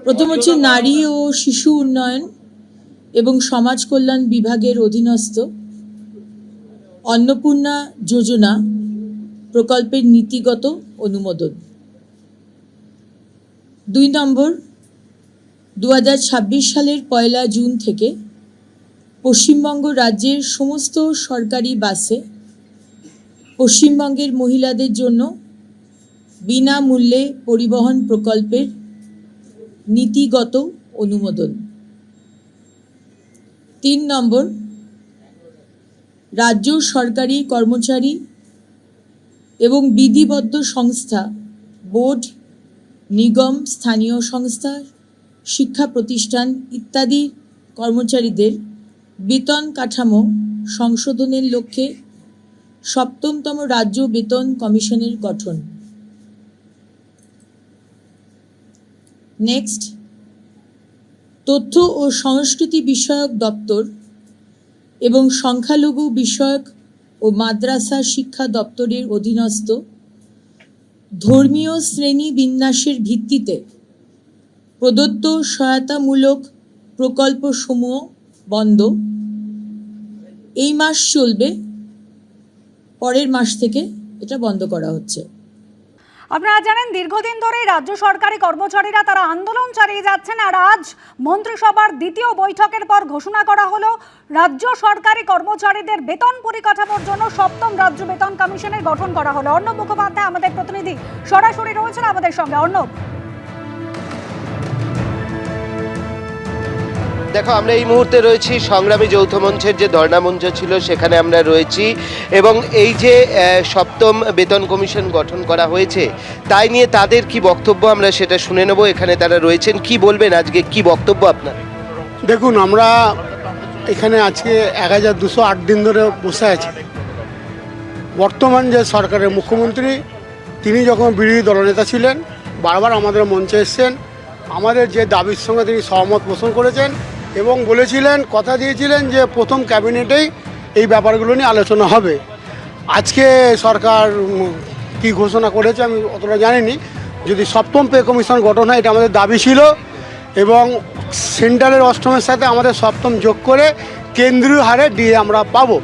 প্রথম হচ্ছে নারী ও শিশু উন্নয়ন এবং সমাজ কল্যাণ বিভাগের অধীনস্থ অন্নপূর্ণা যোজনা প্রকল্পের নীতিগত অনুমোদন। 2 নম্বর, 2026 সালের 1 জুন থেকে পশ্চিমবঙ্গ রাজ্যের সমস্ত সরকারি বাসে পশ্চিমবঙ্গের মহিলাদের জন্য বিনামূল্যে পরিবহন প্রকল্পের নীতিগত অনুমোদন। 3 নম্বর, রাজ্য সরকারি কর্মচারী এবং বিধিবদ্ধ সংস্থা, বোর্ড, নিগম, স্থানীয় সংস্থা, শিক্ষা প্রতিষ্ঠান ইত্যাদি কর্মচারীদের বেতন কাঠামো সংশোধনের লক্ষ্যে 7তম রাজ্য বেতন কমিশনের গঠন। নেক্সট, তথ্য ও সংস্কৃতি বিষয়ক দপ্তর এবং সংখ্যালঘু বিষয়ক ও মাদ্রাসা শিক্ষা দপ্তরের অধীনস্থ ধর্মীয় শ্রেণী বিন্যাসের ভিত্তিতে প্রদত্ত সহায়তামূলক প্রকল্পসমূহ বন্ধ। এই মাস চলবে, পরের মাস থেকে এটা বন্ধ করা হচ্ছে। আপনারা জানেন দীর্ঘদিন ধরে রাজ্য সরকারি কর্মচারীরা তারা আন্দোলন চালিয়ে যাচ্ছেন, আর আজ মন্ত্রিসভার দ্বিতীয় বৈঠকের পর ঘোষণা করা হলো রাজ্য সরকারি কর্মচারীদের বেতন পরিকাঠামোর জন্য 7ম রাজ্য বেতন কমিশনের গঠন করা হলো। অর্ণব মুখোপাধ্যায় আমাদের প্রতিনিধি সরাসরি রয়েছেন আমাদের সঙ্গে। অর্ণব, দেখো, আমরা এই মুহূর্তে রয়েছি সংগ্রামী যৌথ মঞ্চের যে ধর্ণা মঞ্চ ছিল সেখানে আমরা রয়েছি, এবং এই যে 7ম বেতন কমিশন গঠন করা হয়েছে তাই নিয়ে তাদের কি বক্তব্য আমরা সেটা শুনে নেব। এখানে তারা রয়েছেন, কি বলবেন আজকে, কি বক্তব্য আপনার? দেখুন, আমরা এখানে আজকে 1208 দিন ধরে বসে আছি। বর্তমান যে সরকারের মুখ্যমন্ত্রী, তিনি যখন বিরোধী দলনেতা ছিলেন বারবার আমাদের মঞ্চে এসছেন, আমাদের যে দাবির সঙ্গে তিনি সহমত পোষণ করেছেন এবং বলেছিলেন, কথা দিয়েছিলেন যে প্রথম ক্যাবিনেটেই এই ব্যাপারগুলো নিয়ে আলোচনা হবে। আজকে সরকার কি ঘোষণা করেছে আমি অতটা জানিনি। যদি 7ম পে কমিশন গঠন হয়, এটা আমাদের দাবি ছিল, এবং সেন্ট্রালের 8মের সাথে আমাদের 7ম যোগ করে কেন্দ্রীয় হারে ডিএ আমরা পাবো।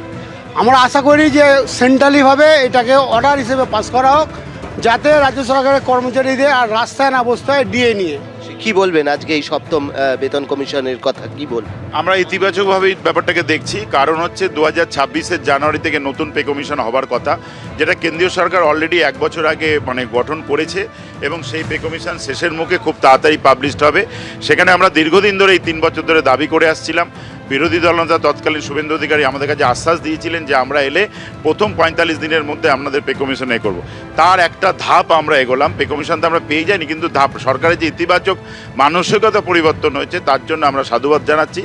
আমরা আশা করি যে সেন্ট্রালিভাবে এটাকে অর্ডার হিসেবে পাস করা হোক, যাতে রাজ্য সরকারের কর্মচারীদের আর রাস্তায় না বসতে হয় ডিএ নিয়ে। কি বলবেন আজকে এই 7ম বেতন কমিশনের কথা, কি বলবেন? আমরা ইতিবাচকভাবেই ব্যাপারটাকে দেখছি, কারণ হচ্ছে 2026-এর জানুয়ারি থেকে নতুন পে কমিশন হবার কথা, যেটা কেন্দ্রীয় সরকার অলরেডি 1 বছর আগে গঠন করেছে, এবং সেই পে কমিশন শেষের মুখে খুব তাড়াতাড়ি পাবলিশড হবে। সেখানে আমরা দীর্ঘদিন ধরে এই 3 বছর ধরে দাবি করে আসছিলাম। বিরোধী দলনেতা তৎকালীন শুভেন্দু অধিকারী আমাদের কাছে আশ্বাস দিয়েছিলেন যে আমরা এলে প্রথম 45 দিনের মধ্যে আপনাদের পে কমিশন করব। তার একটা ধাপ আমরা এগোলাম। পে কমিশন তো আমরা পেয়ে যাইনি, কিন্তু সরকারের যে ইতিবাচক মানসিকতা পরিবর্তন হয়েছে তার জন্য আমরা সাধুবাদ জানাচ্ছি।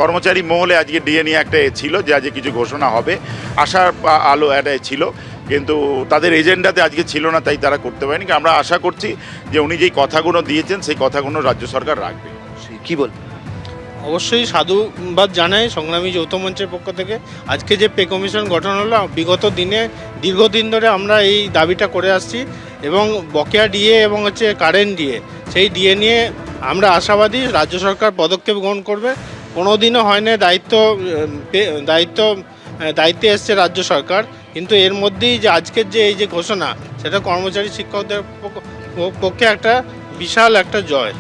কর্মচারী মহলে আজকে ডিএ নিয়ে একটা ছিল যে আজকে কিছু ঘোষণা হবে, আশার আলো একটা ছিল, কিন্তু তাদের এজেন্ডাতে আজকে ছিল না, তাই তারা করতে পারেনি। আমরা আশা করছি যে উনি যেই কথাগুলো দিয়েছেন সেই কথাগুলো রাজ্য সরকার রাখবে। কি বলবেন? অবশ্যই সাধুবাদ জানাই সংগ্রামী যৌথ মঞ্চের পক্ষ থেকে। আজকে যে পে কমিশন গঠন হলো, বিগত দিনে দীর্ঘদিন ধরে আমরা এই দাবিটা করে আসছি, এবং বকেয়া ডিএ এবং কারেন্ট ডিএ, সেই ডিএ নিয়ে আমরা আশাবাদী রাজ্য সরকার পদক্ষেপ গ্রহণ করবে। কোনো দিনও হয় না দায়িত্বে এসছে রাজ্য সরকার, কিন্তু এর মধ্যেই যে আজকের যে এই যে ঘোষণা, সেটা কর্মচারী শিক্ষকদের পক্ষে একটা বিশাল একটা জয়।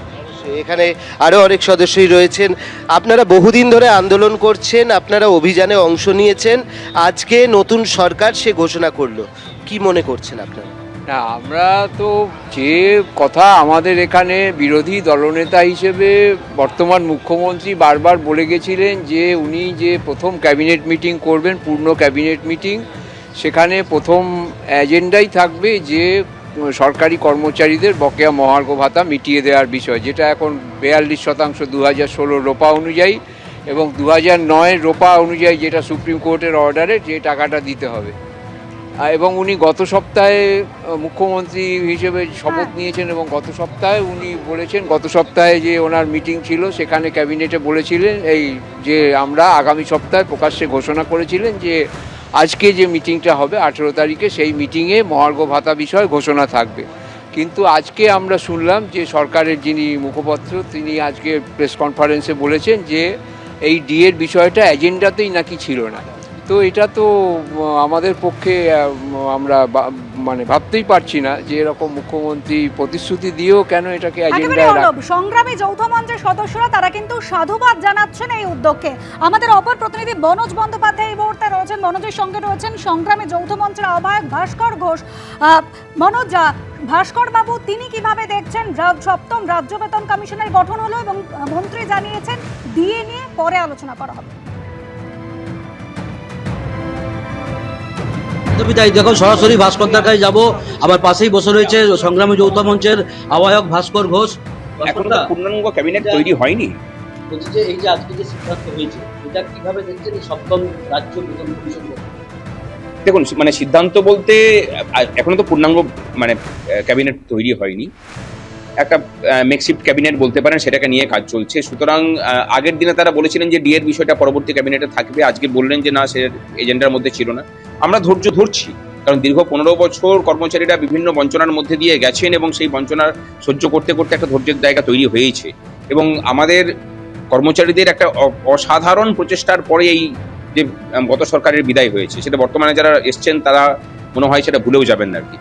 এখানে আরও অনেক সদস্যই রয়েছেন। আপনারা বহুদিন ধরে আন্দোলন করছেন, আপনারা অভিযানে অংশ নিয়েছেন, আজকে নতুন সরকার সে ঘোষণা করলো, কি মনে করছেন আপনারা? না, আমরা তো যে কথা আমাদের এখানে বিরোধী দলনেতা হিসেবে বর্তমান মুখ্যমন্ত্রী বারবার বলে গেছিলেন যে উনি যে প্রথম ক্যাবিনেট মিটিং করবেন, পূর্ণ ক্যাবিনেট মিটিং, সেখানে প্রথম এজেন্ডাই থাকবে যে সরকারি কর্মচারীদের বকেয়া মহার্ঘ ভাতা মিটিয়ে দেওয়ার বিষয়, যেটা এখন 42% 2016 রোপা অনুযায়ী, এবং 2009 রোপা অনুযায়ী যেটা সুপ্রিম কোর্টের অর্ডারে যে টাকাটা দিতে হবে। এবং উনি গত সপ্তাহে মুখ্যমন্ত্রী হিসেবে শপথ নিয়েছেন, এবং গত সপ্তাহে উনি বলেছেন, গত সপ্তাহে যে ওনার মিটিং ছিল সেখানে ক্যাবিনেটে বলেছিলেন এই যে আমরা আগামী সপ্তাহে প্রকাশ্যে ঘোষণা করেছিলেন যে আজকে যে মিটিংটা হবে 18 তারিখে, সেই মিটিংয়ে মহার্ঘ ভাতা বিষয়ে ঘোষণা থাকবে। কিন্তু আজকে আমরা শুনলাম যে সরকারের যিনি মুখপাত্র তিনি আজকে প্রেস কনফারেন্সে বলেছেন যে এই ডিএর বিষয়টা এজেন্ডাতেই নাকি ছিল না। তো এটা তো আমাদের পক্ষে আমরা মানে ভাবতেই পারছি না যে এরকম মুখ্যমন্ত্রী প্রতিশ্রুতি দিয়েও কেন এটাকে এজেন্ডায় অর্ণব, সংগ্রামী যৌথ মঞ্চের সদস্যরা তারা কিন্তু সাধুবাদ জানাচ্ছেন এই উদ্যোগকে। আমাদের অপর প্রতিনিধি মনোজ বন্দ্যোপাধ্যায় এই মুহূর্তে রয়েছেন, মনোজের সঙ্গে রয়েছেন সংগ্রামী যৌথ মঞ্চের আহ্বায়ক ভাস্কর ঘোষ। মনোজ, ভাস্কর বাবু তিনি কিভাবে দেখছেন সপ্তম রাজ্য বেতন কমিশনের গঠন হলো এবং মন্ত্রী জানিয়েছেন ডিএ নিয়ে পরে আলোচনা করা হবে? তাই দেখো, সরাসরি ভাস্করদার কাছে যাবো। আমার পাশেই বসে রয়েছে সংগ্রামী যৌথ মঞ্চের আহ্বায়ক ভাস্কর ঘোষ। এখন তো পূর্ণাঙ্গ ক্যাবিনেট তৈরি হয়নি। বলছি যে এই যে আজকে যে সিদ্ধান্ত হয়েছে এটা কিভাবে দেখছেন এই সপ্তম রাজ্য বেতন কমিশন? দেখুন, মানে সিদ্ধান্ত বলতে এখনো তো পূর্ণাঙ্গ মানে ক্যাবিনেট তৈরি হয়নি, একটা মেকশিফট ক্যাবিনেট বলতে পারেন, সেটাকে নিয়ে কাজ চলছে। সুতরাং আগের দিনে তারা বলেছিলেন যে ডিএর বিষয়টা পরবর্তী ক্যাবিনেটে থাকবে, আজকে বললেন যে না, সে এজেন্ডার মধ্যে ছিল না। আমরা ধৈর্য ধরছি, কারণ দীর্ঘ 15 বছর কর্মচারীরা বিভিন্ন বঞ্চনার মধ্যে দিয়ে গেছেন এবং সেই বঞ্চনার সহ্য করতে করতে একটা ধৈর্যের জায়গা তৈরি হয়েছে। এবং আমাদের কর্মচারীদের একটা অসাধারণ প্রচেষ্টার পরে এই যে গত সরকারের বিদায় হয়েছে, সেটা বর্তমানে যারা এসছেন তারা মনে হয় সেটা ভুলেও যাবেন না আর কি।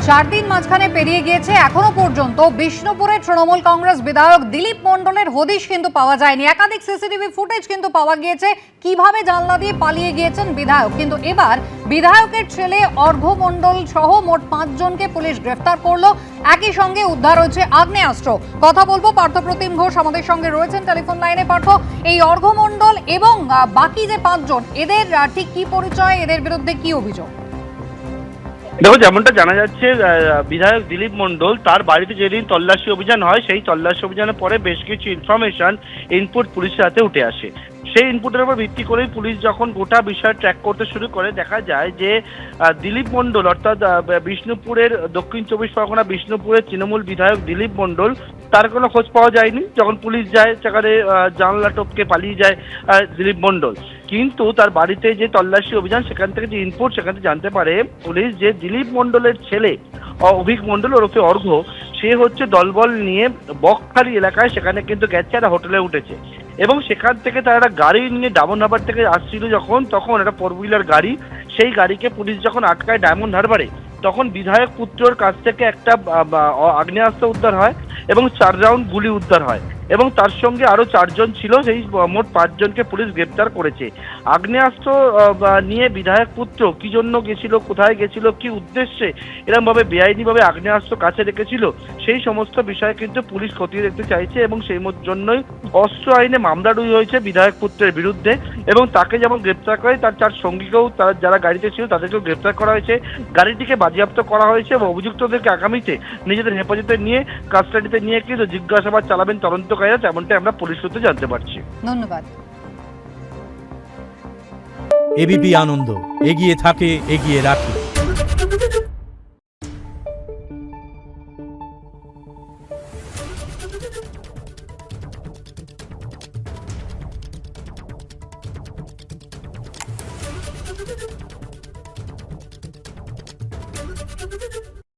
4 দিন মাঝখানে পেরিয়ে গিয়েছে, এখনো পর্যন্ত বিষ্ণুপুরের তৃণমূল কংগ্রেস বিধায়ক দিলীপ মণ্ডলের হদিশ কিন্তু পাওয়া যায়নি। একাধিক সিসিটিভি ফুটেজ কিন্তু পাওয়া গিয়েছে কিভাবে জানলা দিয়ে পালিয়ে গিয়েছেন বিধায়ক। কিন্তু এবার বিধায়কের ছেলে অর্ঘ্য মণ্ডল সহ মোট 5 জনকে পুলিশ গ্রেফতার করলো। একই সঙ্গে উদ্ধার হয়েছে আগ্নেয়াস্ত্র। কথা বলবো পার্থপ্রতিম ঘোষ আমাদের সঙ্গে রয়েছেন টেলিফোন লাইনে। পার্থ, এই অর্ঘ্য মণ্ডল এবং বাকি যে 5 জন, এদের ঠিক কি পরিচয়, এদের বিরুদ্ধে কি অভিযোগ? দেখো, যেমনটা জানা যাচ্ছে বিধায়ক দিলীপ মণ্ডল তার বাড়িতে যেদিন তল্লাশি অভিযান হয়, সেই তল্লাশি অভিযানের পরে বেশ কিছু ইনফরমেশন ইনপুট পুলিশের হাতে উঠে আসে। সেই ইনপুটের উপর ভিত্তি করেই পুলিশ যখন গোটা বিষয় ট্র্যাক করতে শুরু করে, দেখা যায় যে দিলীপ মণ্ডল অর্থাৎ বিষ্ণুপুরের দক্ষিণ 24 পরগনা বিষ্ণুপুরের তৃণমূল বিধায়ক দিলীপ মণ্ডল, তার কোনো খোঁজ পাওয়া যায়নি। যখন পুলিশ যায় সেখানে জানলা টপকে পালিয়ে যায় দিলীপ মণ্ডল। কিন্তু তার বাড়িতে যে তল্লাশি অভিযান, সেখান থেকে যে ইনপুট, সেখান থেকে জানতে পারে পুলিশ যে দিলীপ মণ্ডলের ছেলে অভিক মণ্ডল ওরফে অর্ঘ্য, সে হচ্ছে দলবল নিয়ে বকখালি এলাকায় সেখানে কিন্তু গেছে, একটা হোটেলে উঠেছে এবং সেখান থেকে তারা একটা গাড়ি নিয়ে ডায়মন্ড হারবার থেকে আসছিল তখন একটা 4 হুইলার গাড়ি, সেই গাড়িকে পুলিশ যখন আটকায় ডায়মন্ড হারবারে, তখন বিধায়ক পুত্রর কাছ থেকে একটা আগ্নেয়াস্ত্র উদ্ধার হয় এবং 4 রাউন্ড গুলি উদ্ধার হয় এবং তার সঙ্গে আরো 4 জন ছিল। সেই মোট 5 জনকে পুলিশ গ্রেপ্তার করেছে। আগ্নেয়াস্ত্র নিয়ে বিধায়ক পুত্র কি জন্য গেছিল, কোথায় গেছিল, কি উদ্দেশ্যে এরকমভাবে বেআইনিভাবে আগ্নেয়াস্ত্র কাছে রেখেছিল, সেই সমস্ত বিষয় কিন্তু পুলিশ খতিয়ে দেখতে চাইছে এবং সেই জন্যই অস্ত্র আইনে মামলা রুজু হয়েছে বিধায়ক পুত্রের বিরুদ্ধে এবং তাকে যেমন গ্রেপ্তার করে তার 4 সঙ্গীকেও, তারা যারা গাড়িতে ছিল তাদেরকেও গ্রেপ্তার করা হয়েছে। গাড়িটিকে বাজেয়াপ্ত করা হয়েছে এবং অভিযুক্তদেরকে আগামীতে নিজেদের হেফাজতে নিয়ে কাস্টাডিতে নিয়ে কিন্তু জিজ্ঞাসাবাদ চালাবেন তদন্তকারীরা, তেমনটাই আমরা পুলিশ সূত্রে জানতে পারছি। ধন্যবাদ। এবিপি আনন্দ, এগিয়ে থাকে, এগিয়ে রাখে।